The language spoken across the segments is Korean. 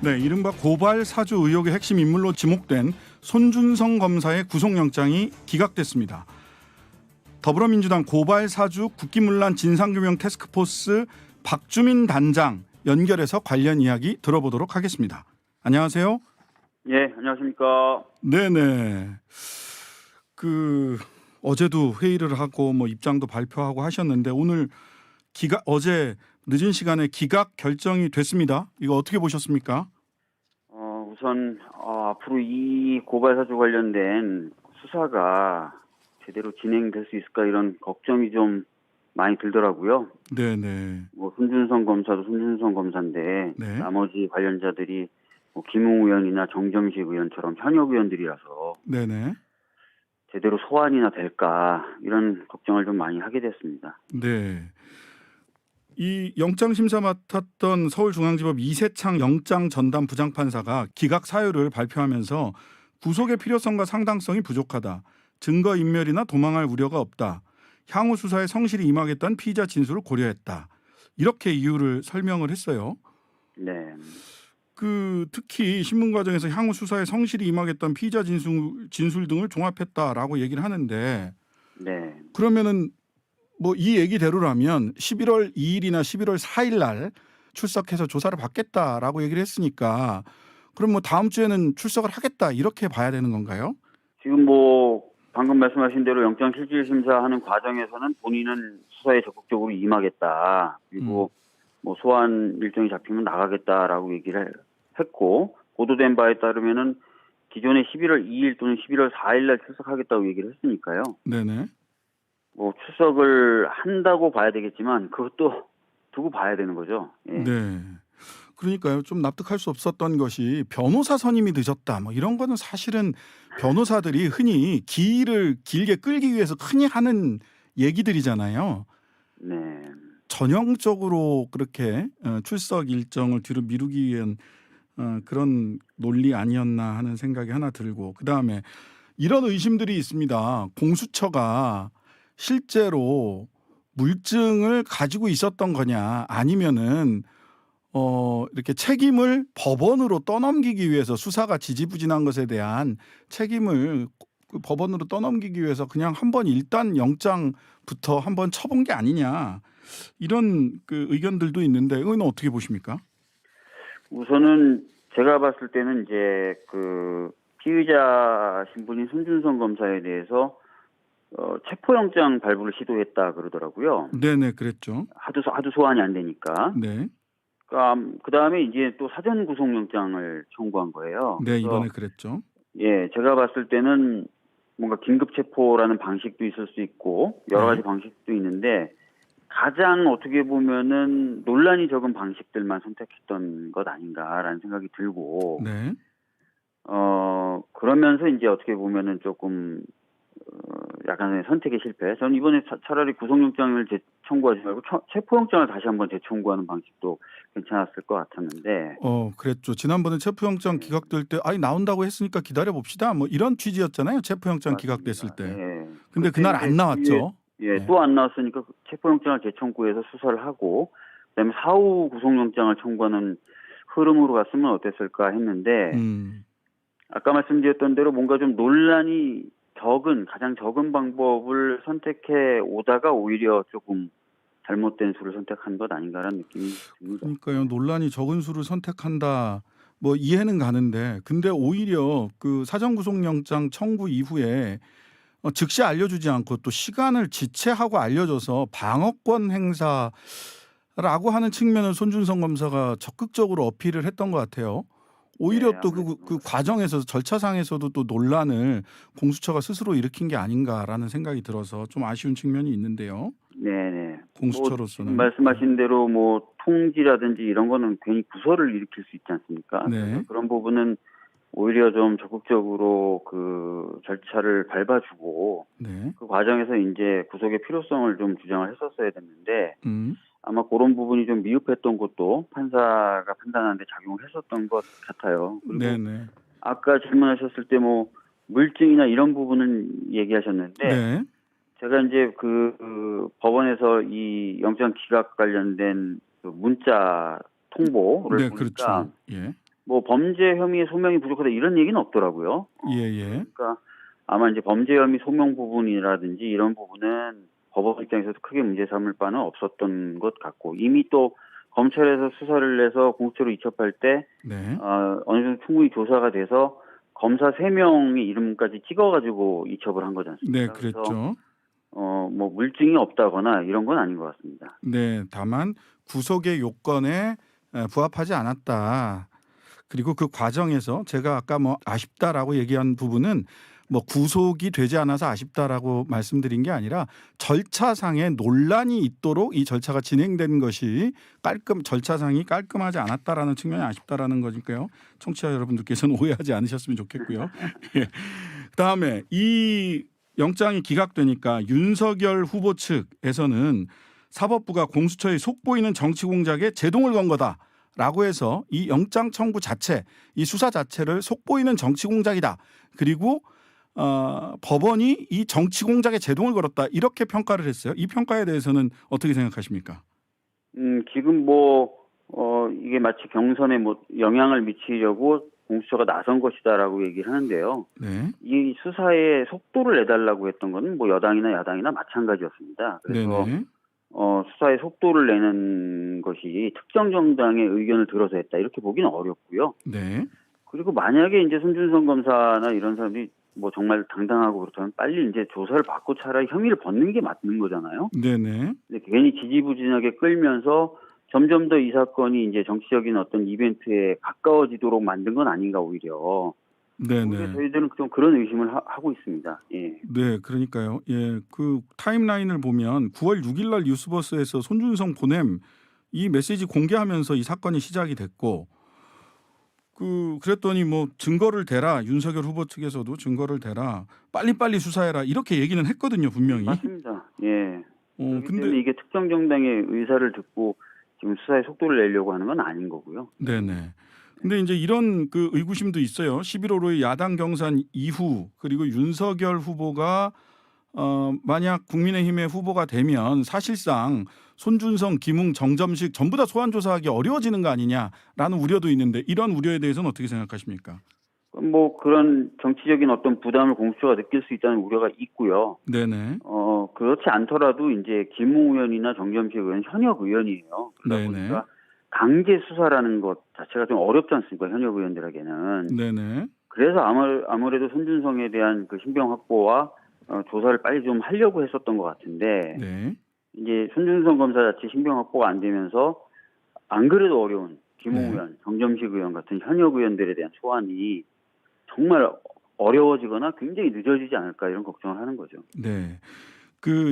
네, 이른바 고발 사주 의혹의 핵심 인물로 지목된 손준성 검사의 구속영장이 기각됐습니다. 더불어민주당 고발 사주 국기문란 진상규명 태스크포스 박주민 단장 연결해서 관련 이야기 들어보도록 하겠습니다. 안녕하세요. 예, 안녕하십니까. 네네. 어제도 회의를 하고 입장도 발표하고 하셨는데 오늘 어제 늦은 시간에 기각 결정이 됐습니다. 이거 어떻게 보셨습니까? 우선 앞으로 이 고발 사주 관련된 수사가 제대로 진행될 수 있을까 이런 걱정이 좀 많이 들더라고요. 네네. 손준성 검사도 손준성 검사인데 네. 나머지 관련자들이 김웅 의원이나 정점식 의원처럼 현역 의원들이라서 네네. 제대로 소환이나 될까 이런 걱정을 좀 많이 하게 됐습니다. 네. 이 영장 심사 맡았던 서울중앙지법 이세창 영장 전담 부장판사가 기각 사유를 발표하면서 구속의 필요성과 상당성이 부족하다. 증거 인멸이나 도망할 우려가 없다. 향후 수사에 성실히 임하겠다는 피의자 진술을 고려했다. 이렇게 이유를 설명을 했어요. 네. 특히 신문 과정에서 향후 수사에 성실히 임하겠다는 피의자 진술 등을 종합했다라고 얘기를 하는데 네. 그러면은 이 얘기대로라면 11월 2일이나 11월 4일 날 출석해서 조사를 받겠다라고 얘기를 했으니까 그럼 다음 주에는 출석을 하겠다 이렇게 봐야 되는 건가요? 지금 방금 말씀하신 대로 영장 실질 심사하는 과정에서는 본인은 수사에 적극적으로 임하겠다. 그리고 소환 일정이 잡히면 나가겠다라고 얘기를 했고 보도된 바에 따르면은 기존에 11월 2일 또는 11월 4일 날 출석하겠다고 얘기를 했으니까요. 네네. 출석을 한다고 봐야 되겠지만 그것도 두고 봐야 되는 거죠. 예. 네. 그러니까요. 좀 납득할 수 없었던 것이 변호사 선임이 늦었다. 이런 거는 사실은 변호사들이 흔히 기일을 길게 끌기 위해서 흔히 하는 얘기들이잖아요. 네. 전형적으로 그렇게 출석 일정을 뒤로 미루기 위한 그런 논리 아니었나 하는 생각이 하나 들고 그다음에 이런 의심들이 있습니다. 공수처가 실제로 물증을 가지고 있었던 거냐 아니면은 이렇게 책임을 법원으로 떠넘기기 위해서 수사가 지지부진한 것에 대한 책임을 법원으로 떠넘기기 위해서 그냥 한번 일단 영장부터 한번 쳐본 게 아니냐 이런 의견들도 있는데 이건 어떻게 보십니까? 우선은 제가 봤을 때는 이제 피의자 신분인 손준성 검사에 대해서 체포영장 발부를 시도했다 그러더라고요. 네네 그랬죠. 하도 소환이 안 되니까. 네. 그 다음에 이제 또 사전 구속영장을 청구한 거예요. 네 이번에 그랬죠. 예, 제가 봤을 때는 뭔가 긴급 체포라는 방식도 있을 수 있고 여러 가지 방식도 있는데 가장 어떻게 보면은 논란이 적은 방식들만 선택했던 것 아닌가라는 생각이 들고. 네. 그러면서 이제 어떻게 보면은 조금 약간의 선택의 실패. 저는 이번에 차라리 구속영장을 청구하지 말고 체포영장을 다시 한번 재청구하는 방식도 괜찮았을 것 같았는데. 그랬죠. 지난번에 체포영장 기각될 때 나온다고 했으니까 기다려 봅시다. 이런 취지였잖아요. 체포영장 기각됐을 때. 예. 근데 그날 안 나왔죠. 예, 또 안 나왔으니까 체포영장을 재청구해서 수사를 하고 그다음에 사후 구속영장을 청구하는 흐름으로 갔으면 어땠을까 했는데 아까 말씀드렸던 대로 뭔가 좀 논란이 가장 적은 방법을 선택해 오다가 오히려 조금 잘못된 수를 선택한 것 아닌가라는 느낌이 듭니다. 그러니까요. 논란이 적은 수를 선택한다. 이해는 가는데 근데 오히려 사전 구속영장 청구 이후에 즉시 알려주지 않고 또 시간을 지체하고 알려줘서 방어권 행사라고 하는 측면을 손준성 검사가 적극적으로 어필을 했던 것 같아요. 오히려 네, 또 그 과정에서 절차상에서도 또 논란을 공수처가 스스로 일으킨 게 아닌가라는 생각이 들어서 좀 아쉬운 측면이 있는데요. 네네. 공수처로서는 말씀하신 대로 통지라든지 이런 거는 괜히 구설을 일으킬 수 있지 않습니까? 네. 그런 부분은 오히려 좀 적극적으로 절차를 밟아주고 네. 그 과정에서 이제 구속의 필요성을 좀 주장을 했었어야 됐는데 아마 그런 부분이 좀 미흡했던 것도 판사가 판단하는데 작용을 했었던 것 같아요. 그리고 네네. 아까 질문하셨을 때 물증이나 이런 부분은 얘기하셨는데 네. 제가 이제 법원에서 이 영장 기각 관련된 문자 통보를 네, 보니까 그렇죠. 예. 뭐 범죄 혐의의 소명이 부족하다 이런 얘기는 없더라고요. 예예. 그러니까 아마 이제 범죄 혐의 소명 부분이라든지 이런 부분은 법원 입장에서도 크게 문제 삼을 바는 없었던 것 같고 이미 또 검찰에서 수사를 해서 공수처로 이첩할 때 네. 어느 정도 충분히 조사가 돼서 검사 3명의 이름까지 찍어가지고 이첩을 한 거지 않습니까? 네, 그랬죠. 뭐 물증이 없다거나 이런 건 아닌 것 같습니다. 네, 다만 구속의 요건에 부합하지 않았다. 그리고 그 과정에서 제가 아까 뭐 아쉽다라고 얘기한 부분은 뭐 구속이 되지 않아서 아쉽다라고 말씀드린 게 아니라 절차상의 논란이 있도록 이 절차가 진행된 것이 절차상이 깔끔하지 않았다라는 측면이 아쉽다라는 거니까요. 청취자 여러분들께서는 오해하지 않으셨으면 좋겠고요. 예. 그다음에 이 영장이 기각되니까 윤석열 후보 측에서는 사법부가 공수처에 속보이는 정치 공작에 제동을 건 거다라고 해서 이 영장 청구 자체, 이 수사 자체를 속보이는 정치 공작이다. 그리고 법원이 이 정치 공작에 제동을 걸었다. 이렇게 평가를 했어요. 이 평가에 대해서는 어떻게 생각하십니까? 지금 이게 마치 경선에 뭐 영향을 미치려고 공수처가 나선 것이다라고 얘기를 하는데요. 네. 이 수사에 속도를 내달라고 했던 건 뭐 여당이나 야당이나 마찬가지였습니다. 그래서 네네. 수사에 속도를 내는 것이 특정 정당의 의견을 들어서 했다 이렇게 보기는 어렵고요. 네. 그리고 만약에 이제 손준성 검사나 이런 사람들이 뭐 정말 당당하고 그렇다면 빨리 이제 조사를 받고 차라리 혐의를 벗는 게 맞는 거잖아요. 네네. 근데 괜히 지지부진하게 끌면서 점점 더 이 사건이 이제 정치적인 어떤 이벤트에 가까워지도록 만든 건 아닌가 오히려. 네네. 저희들은 좀 그런 의심을 하고 있습니다. 예. 네, 그러니까요. 예, 그 타임라인을 보면 9월 6일 날 뉴스버스에서 손준성 보냄 이 메시지 공개하면서 이 사건이 시작이 됐고, 그랬더니 뭐 증거를 대라, 윤석열 후보 측에서도 증거를 대라, 빨리빨리 수사해라 이렇게 얘기는 했거든요, 분명히. 맞습니다. 예. 근데 이게 특정 정당의 의사를 듣고 지금 수사에 속도를 내려고 하는 건 아닌 거고요. 네네. 근데 이제 이런 그 의구심도 있어요. 11월의 야당 경선 이후 그리고 윤석열 후보가 만약 국민의힘의 후보가 되면 사실상 손준성, 김웅, 정점식 전부 다 소환 조사하기 어려워지는 거 아니냐라는 우려도 있는데 이런 우려에 대해서는 어떻게 생각하십니까? 뭐 그런 정치적인 어떤 부담을 공수처가 느낄 수 있다는 우려가 있고요. 네네. 그렇지 않더라도 이제 김웅 의원이나 정점식 의원 현역 의원이에요. 그러다 네네. 보니까 강제 수사라는 것 자체가 좀 어렵지 않습니까? 현역 의원들에게는. 네네. 그래서 아무래도 손준성에 대한 그 신병 확보와 조사를 빨리 좀 하려고 했었던 것 같은데 네. 이제 손준성 검사 자체 신병 확보가 안 되면서 안 그래도 어려운 김웅 네. 의원, 정점식 의원 같은 현역 의원들에 대한 소환이 정말 어려워지거나 굉장히 늦어지지 않을까 이런 걱정을 하는 거죠. 네.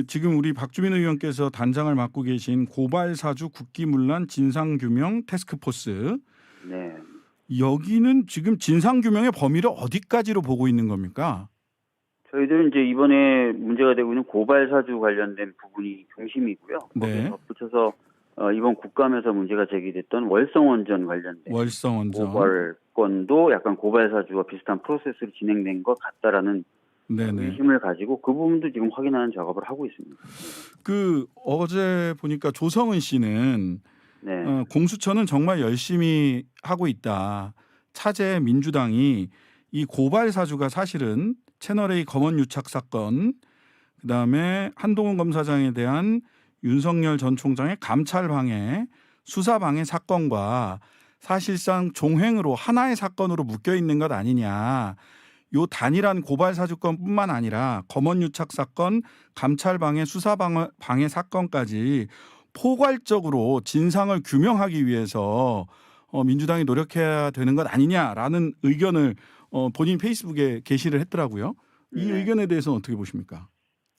지금 우리 박주민 의원께서 단장을 맡고 계신 고발사주 국기문란 진상규명 태스크포스. 네. 여기는 지금 진상규명의 범위를 어디까지로 보고 있는 겁니까? 저희들은 이제 이번에 문제가 되고 있는 고발사주 관련된 부분이 중심이고요. 거기에 네. 덧붙여서 이번 국감에서 문제가 제기됐던 월성원전 관련된 월성원전. 고발건도 약간 고발사주와 비슷한 프로세스로 진행된 것 같다라는 네네. 의심을 가지고 그 부분도 지금 확인하는 작업을 하고 있습니다. 어제 보니까 조성은 씨는 네. 공수처는 정말 열심히 하고 있다. 차제 민주당이 이 고발 사주가 사실은 채널A 검언 유착 사건, 그다음에 한동훈 검사장에 대한 윤석열 전 총장의 감찰 방해, 수사 방해 사건과 사실상 종횡으로 하나의 사건으로 묶여 있는 것 아니냐. 요 단일한 고발 사주건뿐만 아니라 검언 유착 사건, 감찰 방해, 수사 방해 사건까지 포괄적으로 진상을 규명하기 위해서 민주당이 노력해야 되는 것 아니냐라는 의견을 본인 페이스북에 게시를 했더라고요. 이 네. 의견에 대해서는 어떻게 보십니까?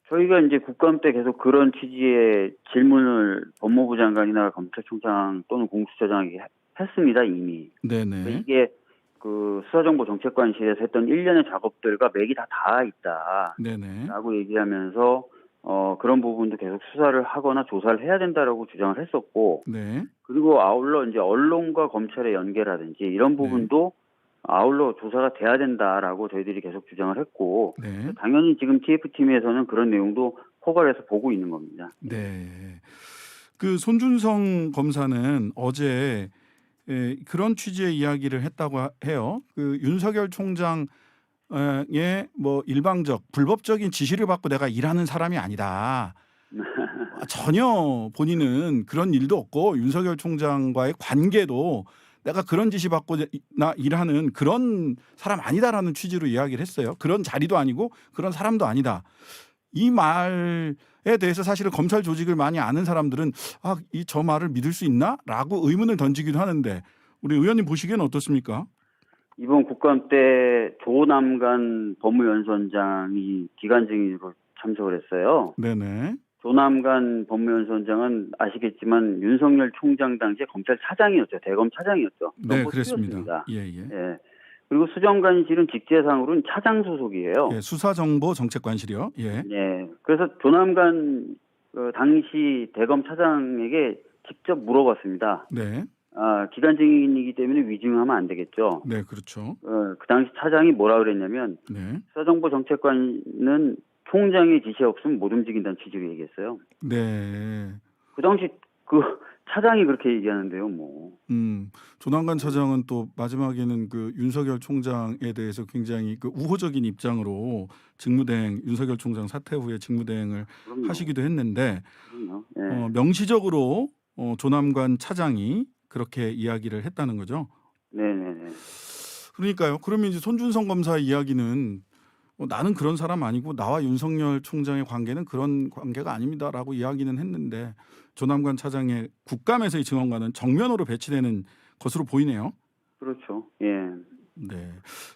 저희가 이제 국감 때 계속 그런 취지의 질문을 법무부 장관이나 검찰총장 또는 공수처장에게 했습니다, 이미. 네네. 이게 그 수사정보정책관실에서 했던 1년의 작업들과 맥이 다 닿아 있다. 네네. 라고 얘기하면서 그런 부분도 계속 수사를 하거나 조사를 해야 된다라고 주장을 했었고, 네. 그리고 아울러 이제 언론과 검찰의 연계라든지 이런 부분도 아울러 조사가 돼야 된다라고 저희들이 계속 주장을 했고, 네. 당연히 지금 TF팀에서는 그런 내용도 포괄해서 보고 있는 겁니다. 네. 손준성 검사는 어제 그런 취지의 이야기를 했다고 해요. 그 윤석열 총장의 뭐 일방적 불법적인 지시를 받고 내가 일하는 사람이 아니다. 전혀 본인은 그런 일도 없고 윤석열 총장과의 관계도 내가 그런 지시 받고 나 일하는 그런 사람 아니다라는 취지로 이야기를 했어요. 그런 자리도 아니고 그런 사람도 아니다. 이 말에 대해서 사실은 검찰 조직을 많이 아는 사람들은 저 말을 믿을 수 있나?라고 의문을 던지기도 하는데 우리 의원님 보시기에는 어떻습니까? 이번 국감 때 조남관 법무연수원장이 기관 증인으로 참석을 했어요. 네네. 조남관 법무연수원장은 아시겠지만 윤석열 총장 당시에 검찰차장이었죠. 대검 차장이었죠. 네, 그렇습니다. 예. 그리고 수정관실은 직제상으로는 차장 소속이에요. 예, 수사정보정책관실이요. 예. 네. 그래서 조남관 당시 대검 차장에게 직접 물어봤습니다. 네. 기관 증인이기 때문에 위증하면 안 되겠죠. 네, 그렇죠. 그 당시 차장이 뭐라 그랬냐면 네. 수사정보정책관은 총장의 지시 없으면 못 움직인다는 취지로 얘기했어요. 네. 그 당시 그 차장이 그렇게 얘기하는데요, 뭐. 조남관 차장은 또 마지막에는 그 윤석열 총장에 대해서 굉장히 그 우호적인 입장으로 직무대행, 윤석열 총장 사퇴 후에 직무대행을 하시기도 했는데 네. 명시적으로 조남관 차장이 그렇게 이야기를 했다는 거죠. 네네네. 그러니까요. 그러면 이제 손준성 검사의 이야기는 나는 그런 사람 아니고 나와 윤석열 총장의 관계는 그런 관계가 아닙니다라고 이야기는 했는데 조남관 차장의 국감에서의 증언과는 정면으로 배치되는 것으로 보이네요. 그렇죠. 예. 네.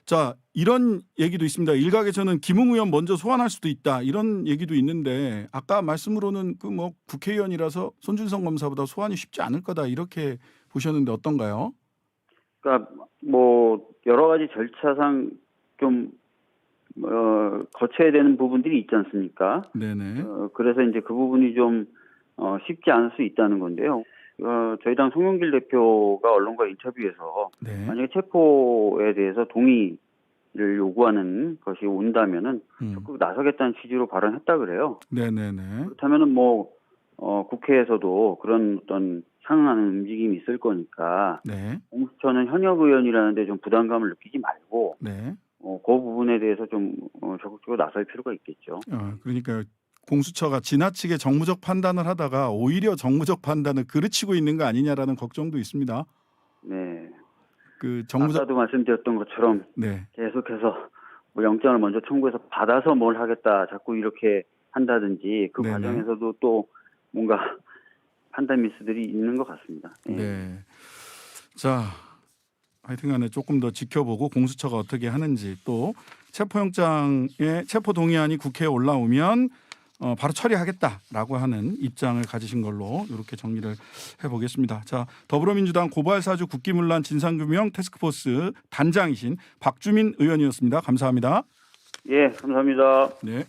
자, 이런 얘기도 있습니다. 일각에서는 김웅 의원 먼저 소환할 수도 있다. 이런 얘기도 있는데 아까 말씀으로는 그 뭐 국회의원이라서 손준성 검사보다 소환이 쉽지 않을 거다. 이렇게 보셨는데 어떤가요? 그러니까 뭐 여러 가지 절차상 좀 거쳐야 되는 부분들이 있지 않습니까? 네네. 그래서 이제 그 부분이 좀 쉽지 않을 수 있다는 건데요. 저희 당 송영길 대표가 언론과 인터뷰에서 네. 만약에 체포에 대해서 동의를 요구하는 것이 온다면은 적극 나서겠다는 취지로 발언했다 그래요. 네네네. 그렇다면은 뭐 국회에서도 그런 어떤 상응하는 움직임이 있을 거니까 네. 공수처는 현역 의원이라는데 좀 부담감을 느끼지 말고 네. 그 부분에 대해서 좀 적극적으로 나설 필요가 있겠죠. 그러니까 공수처가 지나치게 정무적 판단을 하다가 오히려 정무적 판단을 그르치고 있는 거 아니냐라는 걱정도 있습니다. 네. 그 정무적 아까도 말씀드렸던 것처럼 네. 계속해서 뭐 영장을 먼저 청구해서 받아서 뭘 하겠다 자꾸 이렇게 한다든지 그 네네. 과정에서도 또 뭔가 판단 미스들이 있는 것 같습니다. 네. 자, 하여튼간에 조금 더 지켜보고 공수처가 어떻게 하는지 또 체포영장의 체포동의안이 국회에 올라오면 바로 처리하겠다라고 하는 입장을 가지신 걸로 이렇게 정리를 해보겠습니다. 자, 더불어민주당 고발사주 국기문란 진상규명 태스크포스 단장이신 박주민 의원이었습니다. 감사합니다. 예, 감사합니다. 네.